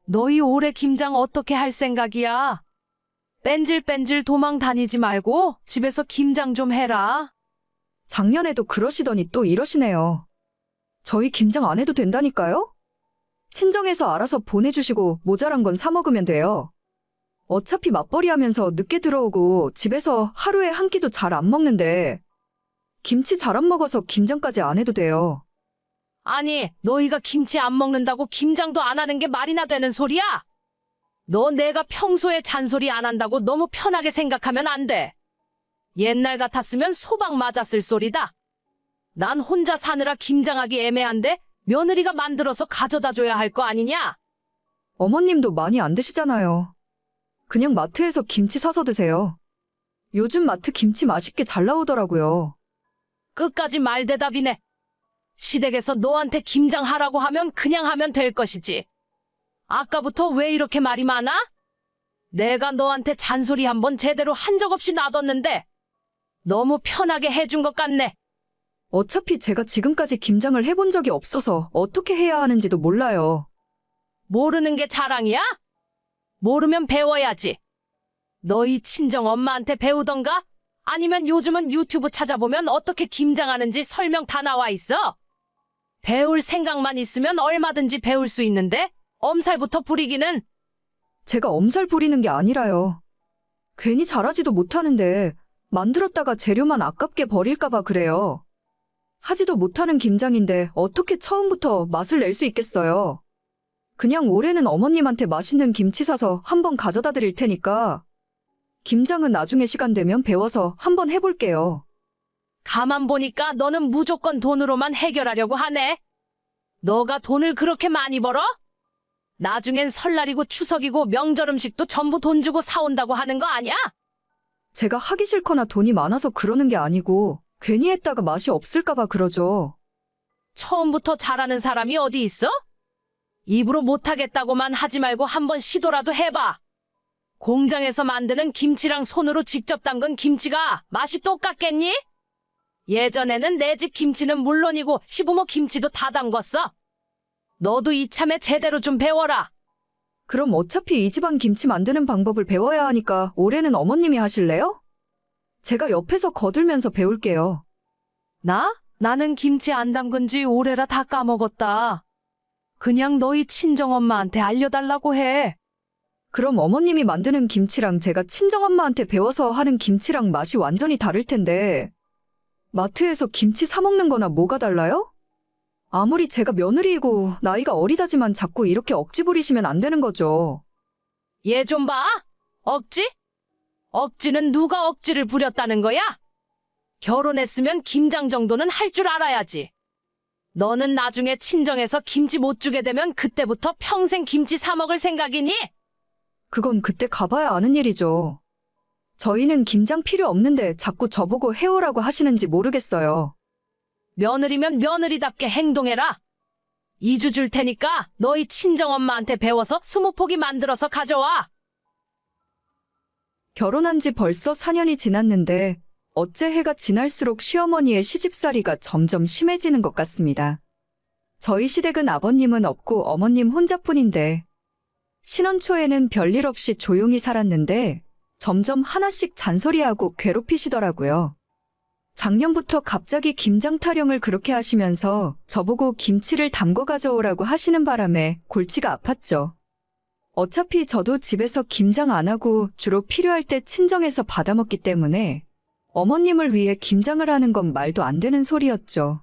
너희 올해 김장 어떻게 할 생각이야? 뺀질뺀질 도망 다니지 말고 집에서 김장 좀 해라. 작년에도 그러시더니 또 이러시네요. 저희 김장 안 해도 된다니까요? 친정에서 알아서 보내주시고 모자란 건 사 먹으면 돼요. 어차피 맞벌이 하면서 늦게 들어오고 집에서 하루에 한 끼도 잘 안 먹는데 김치 잘 안 먹어서 김장까지 안 해도 돼요. 아니, 너희가 김치 안 먹는다고 김장도 안 하는 게 말이나 되는 소리야? 너 내가 평소에 잔소리 안 한다고 너무 편하게 생각하면 안 돼. 옛날 같았으면 소방 맞았을 소리다. 난 혼자 사느라 김장하기 애매한데 며느리가 만들어서 가져다 줘야 할 거 아니냐? 어머님도 많이 안 드시잖아요. 그냥 마트에서 김치 사서 드세요. 요즘 마트 김치 맛있게 잘 나오더라고요. 끝까지 말대답이네. 시댁에서 너한테 김장하라고 하면 그냥 하면 될 것이지. 아까부터 왜 이렇게 말이 많아? 내가 너한테 잔소리 한번 제대로 한 적 없이 놔뒀는데 너무 편하게 해준 것 같네. 어차피 제가 지금까지 김장을 해본 적이 없어서 어떻게 해야 하는지도 몰라요. 모르는 게 자랑이야? 모르면 배워야지. 너희 친정 엄마한테 배우던가? 아니면 요즘은 유튜브 찾아보면 어떻게 김장하는지 설명 다 나와 있어. 배울 생각만 있으면 얼마든지 배울 수 있는데 엄살부터 부리기는. 제가 엄살 부리는 게 아니라요. 괜히 잘하지도 못하는데 만들었다가 재료만 아깝게 버릴까봐 그래요. 하지도 못하는 김장인데 어떻게 처음부터 맛을 낼 수 있겠어요. 그냥 올해는 어머님한테 맛있는 김치 사서 한번 가져다 드릴 테니까 김장은 나중에 시간 되면 배워서 한번 해볼게요. 가만 보니까 너는 무조건 돈으로만 해결하려고 하네. 너가 돈을 그렇게 많이 벌어? 나중엔 설날이고 추석이고 명절 음식도 전부 돈 주고 사온다고 하는 거 아니야? 제가 하기 싫거나 돈이 많아서 그러는 게 아니고 괜히 했다가 맛이 없을까봐 그러죠. 처음부터 잘하는 사람이 어디 있어? 입으로 못하겠다고만 하지 말고 한번 시도라도 해봐. 공장에서 만드는 김치랑 손으로 직접 담근 김치가 맛이 똑같겠니? 예전에는 내 집 김치는 물론이고 시부모 김치도 다 담궜어. 너도 이참에 제대로 좀 배워라. 그럼 어차피 이 집안 김치 만드는 방법을 배워야 하니까 올해는 어머님이 하실래요? 제가 옆에서 거들면서 배울게요. 나는 김치 안 담근 지 오래라 다 까먹었다. 그냥 너희 친정엄마한테 알려달라고 해. 그럼 어머님이 만드는 김치랑 제가 친정엄마한테 배워서 하는 김치랑 맛이 완전히 다를 텐데 마트에서 김치 사 먹는 거나 뭐가 달라요? 아무리 제가 며느리이고 나이가 어리다지만 자꾸 이렇게 억지 부리시면 안 되는 거죠. 얘 좀 봐. 억지? 억지는 누가 억지를 부렸다는 거야? 결혼했으면 김장 정도는 할 줄 알아야지. 너는 나중에 친정에서 김치 못 주게 되면 그때부터 평생 김치 사 먹을 생각이니? 그건 그때 가봐야 아는 일이죠. 저희는 김장 필요 없는데 자꾸 저보고 해오라고 하시는지 모르겠어요. 며느리면 며느리답게 행동해라. 2주 줄 테니까 너희 친정엄마한테 배워서 20포기 만들어서 가져와. 결혼한 지 벌써 4년이 지났는데 어째 해가 지날수록 시어머니의 시집살이가 점점 심해지는 것 같습니다. 저희 시댁은 아버님은 없고 어머님 혼자뿐인데 신혼 초에는 별일 없이 조용히 살았는데 점점 하나씩 잔소리하고 괴롭히시더라고요. 작년부터 갑자기 김장 타령을 그렇게 하시면서 저보고 김치를 담궈 가져오라고 하시는 바람에 골치가 아팠죠. 어차피 저도 집에서 김장 안 하고 주로 필요할 때 친정에서 받아먹기 때문에 어머님을 위해 김장을 하는 건 말도 안 되는 소리였죠.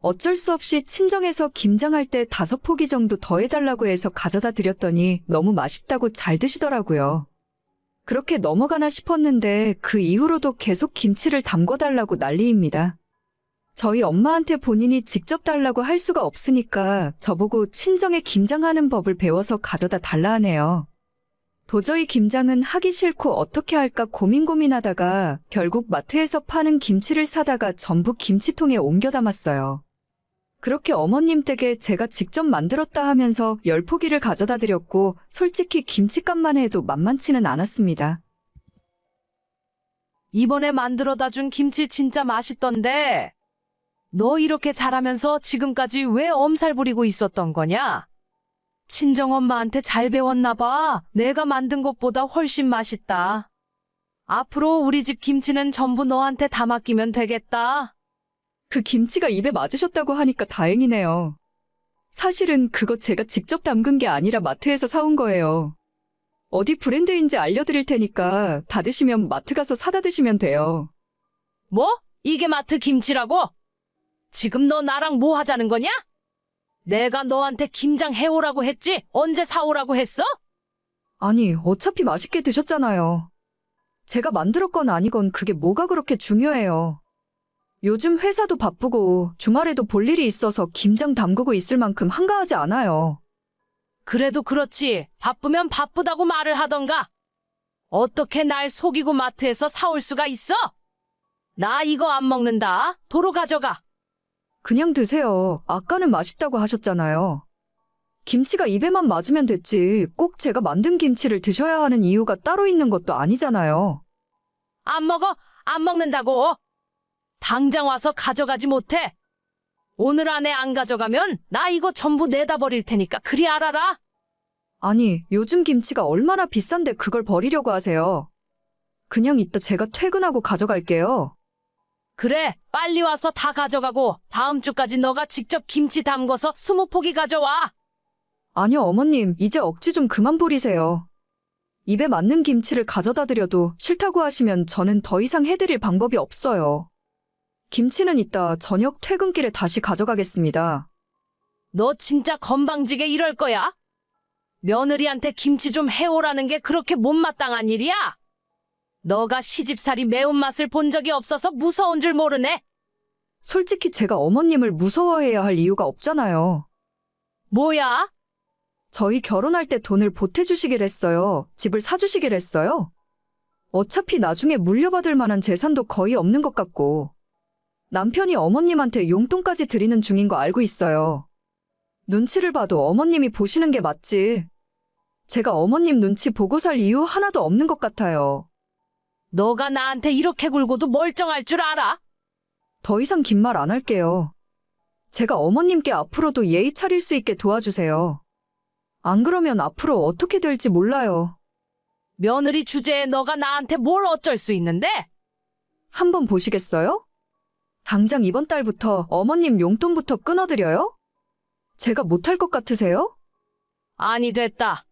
어쩔 수 없이 친정에서 김장할 때 5포기 정도 더 해달라고 해서 가져다 드렸더니 너무 맛있다고 잘 드시더라고요. 그렇게 넘어가나 싶었는데 그 이후로도 계속 김치를 담궈달라고 난리입니다. 저희 엄마한테 본인이 직접 달라고 할 수가 없으니까 저보고 친정에 김장하는 법을 배워서 가져다 달라 하네요. 도저히 김장은 하기 싫고 어떻게 할까 고민하다가 결국 마트에서 파는 김치를 사다가 전부 김치통에 옮겨 담았어요. 그렇게 어머님 댁에 제가 직접 만들었다 하면서 10포기를 가져다 드렸고 솔직히 김치값만 해도 만만치는 않았습니다. 이번에 만들어다 준 김치 진짜 맛있던데. 너 이렇게 잘하면서 지금까지 왜 엄살 부리고 있었던 거냐? 친정엄마한테 잘 배웠나 봐. 내가 만든 것보다 훨씬 맛있다. 앞으로 우리 집 김치는 전부 너한테 다 맡기면 되겠다. 그 김치가 입에 맞으셨다고 하니까 다행이네요. 사실은 그거 제가 직접 담근 게 아니라 마트에서 사온 거예요. 어디 브랜드인지 알려드릴 테니까 다 드시면 마트 가서 사다 드시면 돼요. 뭐? 이게 마트 김치라고? 지금 너 나랑 뭐 하자는 거냐? 내가 너한테 김장 해오라고 했지? 언제 사오라고 했어? 아니, 어차피 맛있게 드셨잖아요. 제가 만들었건 아니건 그게 뭐가 그렇게 중요해요. 요즘 회사도 바쁘고 주말에도 볼 일이 있어서 김장 담그고 있을 만큼 한가하지 않아요. 그래도 그렇지. 바쁘면 바쁘다고 말을 하던가. 어떻게 날 속이고 마트에서 사올 수가 있어? 나 이거 안 먹는다. 도로 가져가. 그냥 드세요. 아까는 맛있다고 하셨잖아요. 김치가 입에만 맞으면 됐지. 꼭 제가 만든 김치를 드셔야 하는 이유가 따로 있는 것도 아니잖아요. 안 먹어? 안 먹는다고. 당장 와서 가져가지 못해. 오늘 안에 안 가져가면 나 이거 전부 내다 버릴 테니까 그리 알아라. 아니, 요즘 김치가 얼마나 비싼데 그걸 버리려고 하세요. 그냥 이따 제가 퇴근하고 가져갈게요. 그래, 빨리 와서 다 가져가고 다음 주까지 너가 직접 김치 담궈서 20포기 가져와. 아니요, 어머님, 이제 억지 좀 그만 부리세요. 입에 맞는 김치를 가져다 드려도 싫다고 하시면 저는 더 이상 해드릴 방법이 없어요. 김치는 이따 저녁 퇴근길에 다시 가져가겠습니다. 너 진짜 건방지게 이럴 거야? 며느리한테 김치 좀 해오라는 게 그렇게 못마땅한 일이야? 너가 시집살이 매운맛을 본 적이 없어서 무서운 줄 모르네. 솔직히 제가 어머님을 무서워해야 할 이유가 없잖아요. 뭐야? 저희 결혼할 때 돈을 보태주시길 했어요. 집을 사주시길 했어요. 어차피 나중에 물려받을 만한 재산도 거의 없는 것 같고. 남편이 어머님한테 용돈까지 드리는 중인 거 알고 있어요. 눈치를 봐도 어머님이 보시는 게 맞지. 제가 어머님 눈치 보고 살 이유 하나도 없는 것 같아요. 너가 나한테 이렇게 굴고도 멀쩡할 줄 알아? 더 이상 긴 말 안 할게요. 제가 어머님께 앞으로도 예의 차릴 수 있게 도와주세요. 안 그러면 앞으로 어떻게 될지 몰라요. 며느리 주제에 너가 나한테 뭘 어쩔 수 있는데? 한번 보시겠어요? 당장 이번 달부터 어머님 용돈부터 끊어드려요? 제가 못할 것 같으세요? 아니 됐다.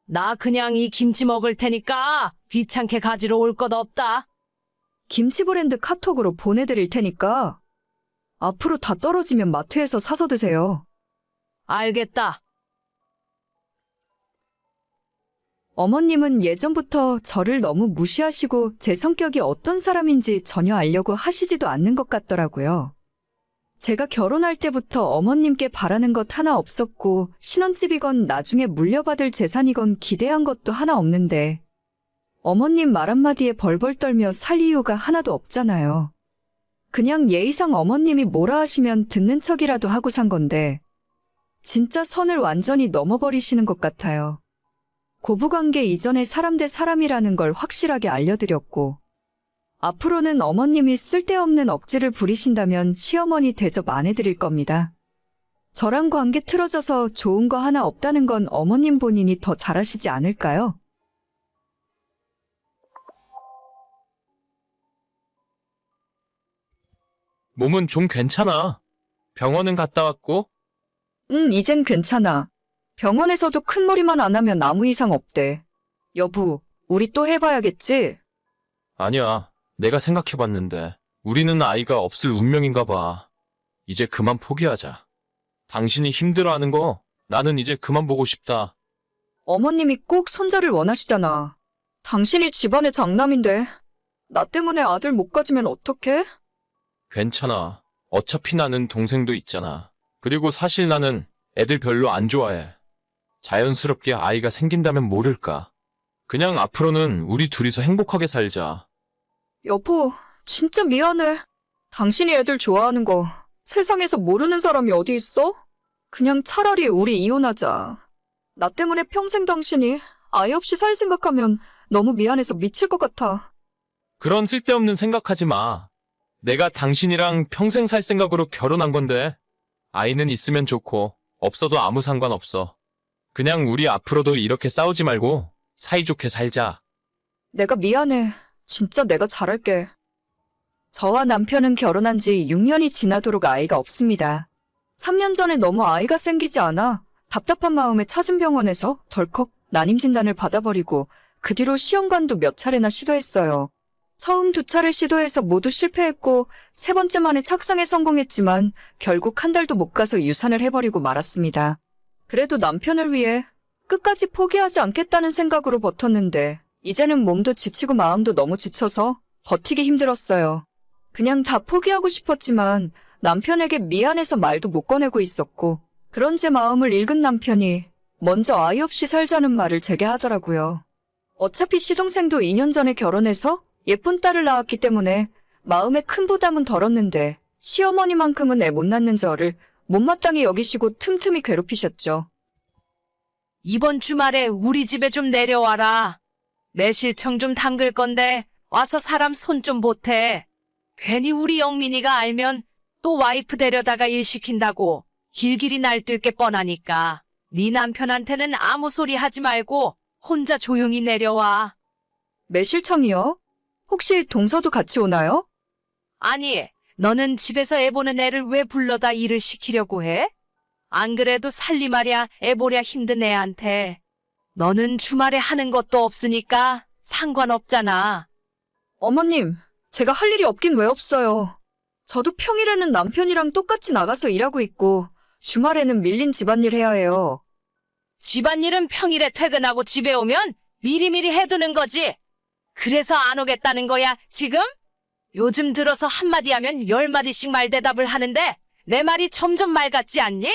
나 그냥 이 김치 먹을 테니까 귀찮게 가지러 올 것 없다. 김치 브랜드 카톡으로 보내드릴 테니까 앞으로 다 떨어지면 마트에서 사서 드세요. 알겠다. 어머님은 예전부터 저를 너무 무시하시고 제 성격이 어떤 사람인지 전혀 알려고 하시지도 않는 것 같더라고요. 제가 결혼할 때부터 어머님께 바라는 것 하나 없었고 신혼집이건 나중에 물려받을 재산이건 기대한 것도 하나 없는데 어머님 말 한마디에 벌벌 떨며 살 이유가 하나도 없잖아요. 그냥 예의상 어머님이 뭐라 하시면 듣는 척이라도 하고 산 건데 진짜 선을 완전히 넘어버리시는 것 같아요. 고부관계 이전에 사람 대 사람이라는 걸 확실하게 알려드렸고 앞으로는 어머님이 쓸데없는 억지를 부리신다면 시어머니 대접 안 해드릴 겁니다. 저랑 관계 틀어져서 좋은 거 하나 없다는 건 어머님 본인이 더 잘하시지 않을까요? 몸은 좀 괜찮아. 병원은 갔다 왔고? 이젠 괜찮아. 병원에서도 큰 머리만 안 하면 아무 이상 없대. 여보, 우리 또 해봐야겠지? 아니야. 내가 생각해봤는데 우리는 아이가 없을 운명인가 봐. 이제 그만 포기하자. 당신이 힘들어하는 거 나는 이제 그만 보고 싶다. 어머님이 꼭 손자를 원하시잖아. 당신이 집안의 장남인데 나 때문에 아들 못 가지면 어떡해? 괜찮아. 어차피 나는 동생도 있잖아. 그리고 사실 나는 애들 별로 안 좋아해. 자연스럽게 아이가 생긴다면 모를까. 그냥 앞으로는 우리 둘이서 행복하게 살자. 여보, 진짜 미안해. 당신이 애들 좋아하는 거 세상에서 모르는 사람이 어디 있어? 그냥 차라리 우리 이혼하자. 나 때문에 평생 당신이 아이 없이 살 생각하면 너무 미안해서 미칠 것 같아. 그런 쓸데없는 생각하지 마. 내가 당신이랑 평생 살 생각으로 결혼한 건데 아이는 있으면 좋고 없어도 아무 상관없어. 그냥 우리 앞으로도 이렇게 싸우지 말고 사이좋게 살자. 내가 미안해. 진짜 내가 잘할게. 저와 남편은 결혼한 지 6년이 지나도록 아이가 없습니다. 3년 전에 너무 아이가 생기지 않아 답답한 마음에 찾은 병원에서 덜컥 난임 진단을 받아버리고 그 뒤로 시험관도 몇 차례나 시도했어요. 처음 2차례 시도해서 모두 실패했고 3번째 만에 착상에 성공했지만 결국 한 달도 못 가서 유산을 해버리고 말았습니다. 그래도 남편을 위해 끝까지 포기하지 않겠다는 생각으로 버텼는데 이제는 몸도 지치고 마음도 너무 지쳐서 버티기 힘들었어요. 그냥 다 포기하고 싶었지만 남편에게 미안해서 말도 못 꺼내고 있었고 그런 제 마음을 읽은 남편이 먼저 아이 없이 살자는 말을 제게 하더라고요. 어차피 시동생도 2년 전에 결혼해서 예쁜 딸을 낳았기 때문에 마음에 큰 부담은 덜었는데 시어머니만큼은 애 못 낳는 저를 못마땅히 여기시고 틈틈이 괴롭히셨죠. 이번 주말에 우리 집에 좀 내려와라. 매실청 좀 담글 건데 와서 사람 손 좀 보태. 괜히 우리 영민이가 알면 또 와이프 데려다가 일 시킨다고 길길이 날뛸 게 뻔하니까 네 남편한테는 아무 소리 하지 말고 혼자 조용히 내려와. 매실청이요? 혹시 동서도 같이 오나요? 아니, 너는 집에서 애 보는 애를 왜 불러다 일을 시키려고 해? 안 그래도 살림하랴 애 보랴 힘든 애한테. 너는 주말에 하는 것도 없으니까 상관없잖아. 어머님, 제가 할 일이 없긴 왜 없어요. 저도 평일에는 남편이랑 똑같이 나가서 일하고 있고 주말에는 밀린 집안일 해야 해요. 집안일은 평일에 퇴근하고 집에 오면 미리미리 해두는 거지. 그래서 안 오겠다는 거야, 지금? 요즘 들어서 한마디 하면 10마디씩 말대답을 하는데 내 말이 점점 말 같지 않니?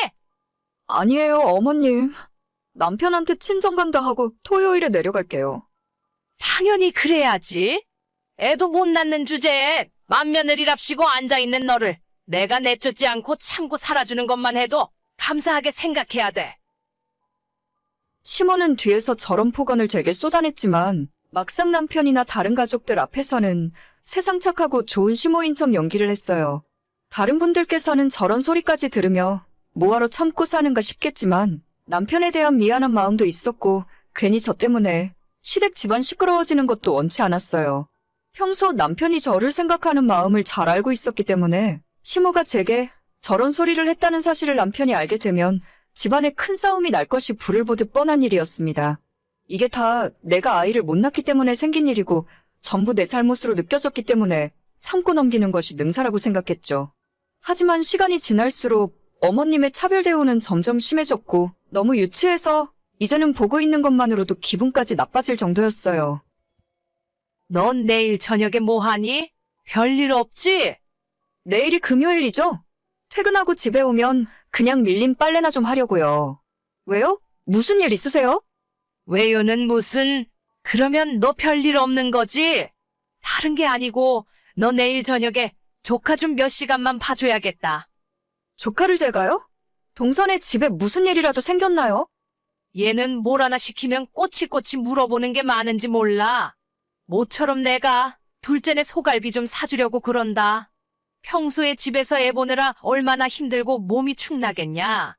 아니에요, 어머님. 남편한테 친정 간다 하고 토요일에 내려갈게요. 당연히 그래야지. 애도 못 낳는 주제에 맏며느리랍시고 앉아있는 너를 내가 내쫓지 않고 참고 살아주는 것만 해도 감사하게 생각해야 돼. 시모는 뒤에서 저런 폭언을 제게 쏟아냈지만 막상 남편이나 다른 가족들 앞에서는 세상 착하고 좋은 시모인 척 연기를 했어요. 다른 분들께서는 저런 소리까지 들으며 뭐하러 참고 사는가 싶겠지만 남편에 대한 미안한 마음도 있었고 괜히 저 때문에 시댁 집안 시끄러워지는 것도 원치 않았어요. 평소 남편이 저를 생각하는 마음을 잘 알고 있었기 때문에 시모가 제게 저런 소리를 했다는 사실을 남편이 알게 되면 집안에 큰 싸움이 날 것이 불을 보듯 뻔한 일이었습니다. 이게 다 내가 아이를 못 낳기 때문에 생긴 일이고 전부 내 잘못으로 느껴졌기 때문에 참고 넘기는 것이 능사라고 생각했죠. 하지만 시간이 지날수록 어머님의 차별 대우는 점점 심해졌고 너무 유치해서 이제는 보고 있는 것만으로도 기분까지 나빠질 정도였어요. 넌 내일 저녁에 뭐 하니? 별일 없지? 내일이 금요일이죠? 퇴근하고 집에 오면 그냥 밀린 빨래나 좀 하려고요. 왜요? 무슨 일 있으세요? 왜요는 무슨? 그러면 너 별일 없는 거지? 다른 게 아니고 너 내일 저녁에 조카 좀 몇 시간만 봐줘야겠다. 조카를 제가요? 동선에 집에 무슨 일이라도 생겼나요? 얘는 뭘 하나 시키면 꼬치꼬치 물어보는 게 많은지 몰라. 모처럼 내가 둘째네 소갈비 좀 사주려고 그런다. 평소에 집에서 애 보느라 얼마나 힘들고 몸이 축나겠냐.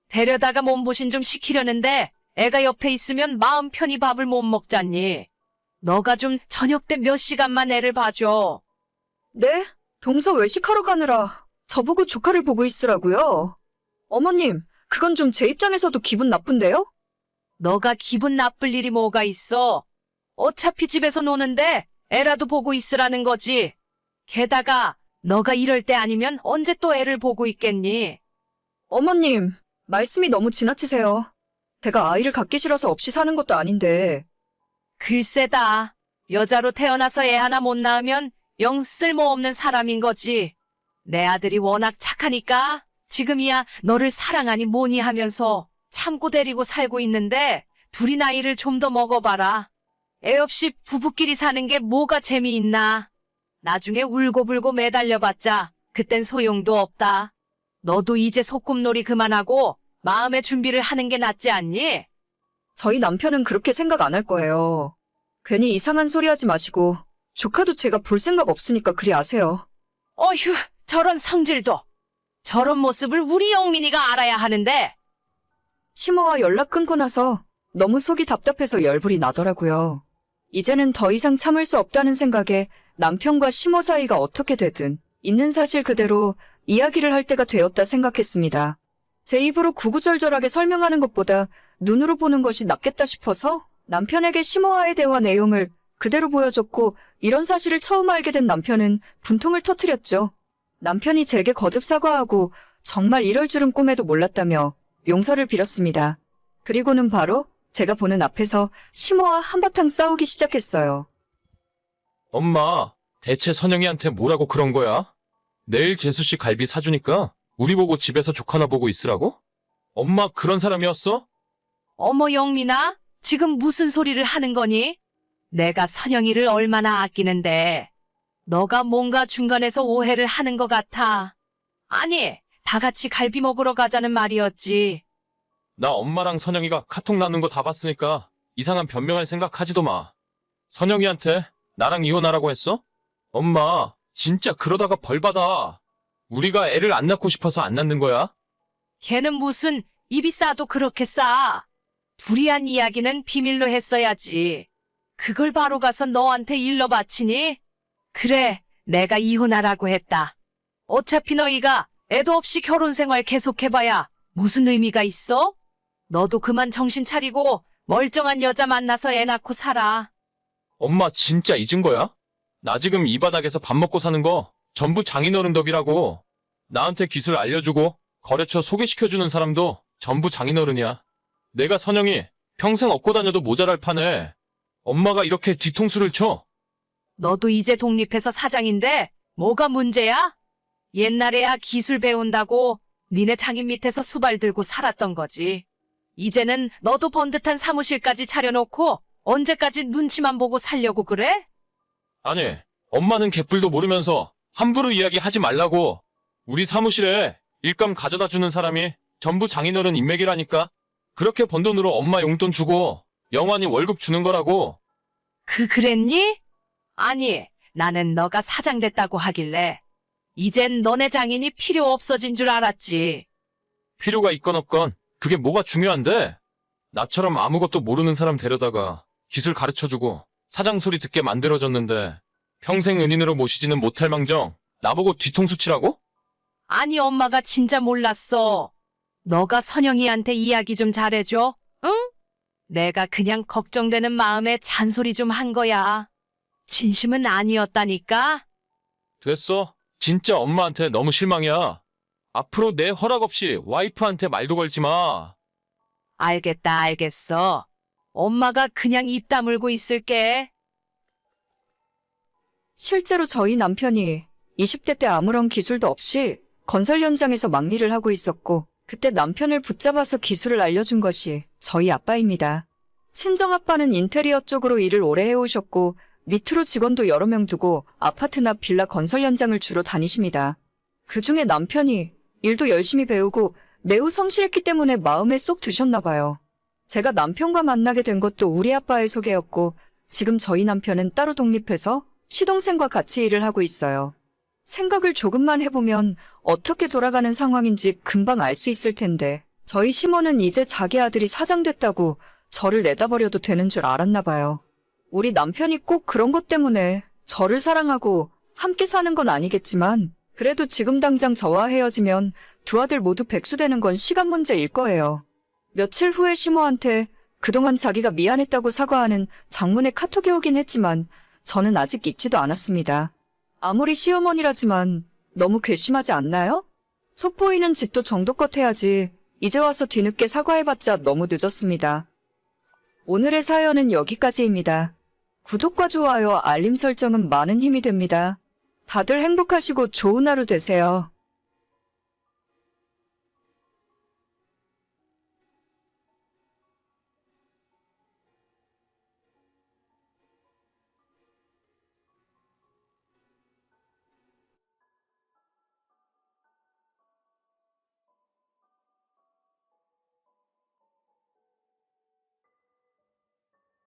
데려다가 몸보신 좀 시키려는데 애가 옆에 있으면 마음 편히 밥을 못 먹잖니. 너가 좀 저녁 때 몇 시간만 애를 봐줘. 네? 동서 외식하러 가느라 저보고 조카를 보고 있으라고요? 어머님, 그건 좀 제 입장에서도 기분 나쁜데요? 너가 기분 나쁠 일이 뭐가 있어? 어차피 집에서 노는데 애라도 보고 있으라는 거지. 게다가 너가 이럴 때 아니면 언제 또 애를 보고 있겠니? 어머님, 말씀이 너무 지나치세요. 제가 아이를 갖기 싫어서 없이 사는 것도 아닌데. 글쎄다. 여자로 태어나서 애 하나 못 낳으면 영 쓸모없는 사람인 거지. 내 아들이 워낙 착하니까 지금이야 너를 사랑하니 뭐니 하면서 참고 데리고 살고 있는데 둘이 나이를 좀 더 먹어봐라. 애 없이 부부끼리 사는 게 뭐가 재미있나. 나중에 울고불고 매달려봤자 그땐 소용도 없다. 너도 이제 소꿉놀이 그만하고 마음의 준비를 하는 게 낫지 않니? 저희 남편은 그렇게 생각 안 할 거예요. 괜히 이상한 소리 하지 마시고 조카도 제가 볼 생각 없으니까 그리 아세요. 어휴, 저런 성질도. 저런 모습을 우리 영민이가 알아야 하는데. 시모와 연락 끊고 나서 너무 속이 답답해서 열불이 나더라고요. 이제는 더 이상 참을 수 없다는 생각에 남편과 시모 사이가 어떻게 되든 있는 사실 그대로 이야기를 할 때가 되었다 생각했습니다. 제 입으로 구구절절하게 설명하는 것보다 눈으로 보는 것이 낫겠다 싶어서 남편에게 시모와의 대화 내용을 그대로 보여줬고, 이런 사실을 처음 알게 된 남편은 분통을 터뜨렸죠. 남편이 제게 거듭 사과하고 정말 이럴 줄은 꿈에도 몰랐다며 용서를 빌었습니다. 그리고는 바로 제가 보는 앞에서 시모와 한바탕 싸우기 시작했어요. 엄마, 대체 선영이한테 뭐라고 그런 거야? 내일 재수씨 갈비 사주니까 우리 보고 집에서 조카나 보고 있으라고? 엄마 그런 사람이었어? 어머 영민아, 지금 무슨 소리를 하는 거니? 내가 선영이를 얼마나 아끼는데. 너가 뭔가 중간에서 오해를 하는 것 같아. 아니, 다 같이 갈비 먹으러 가자는 말이었지. 나 엄마랑 선영이가 카톡 나눈 거 다 봤으니까 이상한 변명할 생각 하지도 마. 선영이한테 나랑 이혼하라고 했어? 엄마, 진짜 그러다가 벌 받아. 우리가 애를 안 낳고 싶어서 안 낳는 거야? 걔는 무슨 입이 싸도 그렇게 싸. 둘이 한 이야기는 비밀로 했어야지. 그걸 바로 가서 너한테 일러 바치니? 그래, 내가 이혼하라고 했다. 어차피 너희가 애도 없이 결혼 생활 계속해봐야 무슨 의미가 있어? 너도 그만 정신 차리고 멀쩡한 여자 만나서 애 낳고 살아. 엄마 진짜 잊은 거야? 나 지금 이 바닥에서 밥 먹고 사는 거 전부 장인어른 덕이라고. 나한테 기술 알려주고 거래처 소개시켜주는 사람도 전부 장인어른이야. 내가 선영이 평생 업고 다녀도 모자랄 판에 엄마가 이렇게 뒤통수를 쳐? 너도 이제 독립해서 사장인데 뭐가 문제야? 옛날에야 기술 배운다고 니네 장인 밑에서 수발 들고 살았던 거지. 이제는 너도 번듯한 사무실까지 차려놓고 언제까지 눈치만 보고 살려고 그래? 아니, 엄마는 개뿔도 모르면서 함부로 이야기하지 말라고. 우리 사무실에 일감 가져다 주는 사람이 전부 장인어른 인맥이라니까. 그렇게 번 돈으로 엄마 용돈 주고 영환이 월급 주는 거라고. 그랬니? 아니, 나는 너가 사장 됐다고 하길래 이젠 너네 장인이 필요 없어진 줄 알았지. 필요가 있건 없건 그게 뭐가 중요한데? 나처럼 아무것도 모르는 사람 데려다가 기술 가르쳐주고 사장 소리 듣게 만들어줬는데 평생 은인으로 모시지는 못할 망정 나보고 뒤통수 치라고? 아니, 엄마가 진짜 몰랐어. 너가 선영이한테 이야기 좀 잘해줘, 응? 내가 그냥 걱정되는 마음에 잔소리 좀 한 거야. 진심은 아니었다니까? 됐어. 진짜 엄마한테 너무 실망이야. 앞으로 내 허락 없이 와이프한테 말도 걸지 마. 알겠다, 알겠어. 엄마가 그냥 입 다물고 있을게. 실제로 저희 남편이 20대 때 아무런 기술도 없이 건설 현장에서 막일을 하고 있었고, 그때 남편을 붙잡아서 기술을 알려준 것이 저희 아빠입니다. 친정아빠는 인테리어 쪽으로 일을 오래 해오셨고, 밑으로 직원도 여러 명 두고 아파트나 빌라 건설 현장을 주로 다니십니다. 그중에 남편이 일도 열심히 배우고 매우 성실했기 때문에 마음에 쏙 드셨나 봐요. 제가 남편과 만나게 된 것도 우리 아빠의 소개였고, 지금 저희 남편은 따로 독립해서 시동생과 같이 일을 하고 있어요. 생각을 조금만 해보면 어떻게 돌아가는 상황인지 금방 알 수 있을 텐데, 저희 시모는 이제 자기 아들이 사장 됐다고 저를 내다버려도 되는 줄 알았나 봐요. 우리 남편이 꼭 그런 것 때문에 저를 사랑하고 함께 사는 건 아니겠지만, 그래도 지금 당장 저와 헤어지면 두 아들 모두 백수되는 건 시간 문제일 거예요. 며칠 후에 시모한테 그동안 자기가 미안했다고 사과하는 장문의 카톡이 오긴 했지만 저는 아직 잊지도 않았습니다. 아무리 시어머니라지만 너무 괘씸하지 않나요? 속보이는 짓도 정도껏 해야지 이제 와서 뒤늦게 사과해봤자 너무 늦었습니다. 오늘의 사연은 여기까지입니다. 구독과 좋아요, 알림 설정은 많은 힘이 됩니다. 다들 행복하시고 좋은 하루 되세요.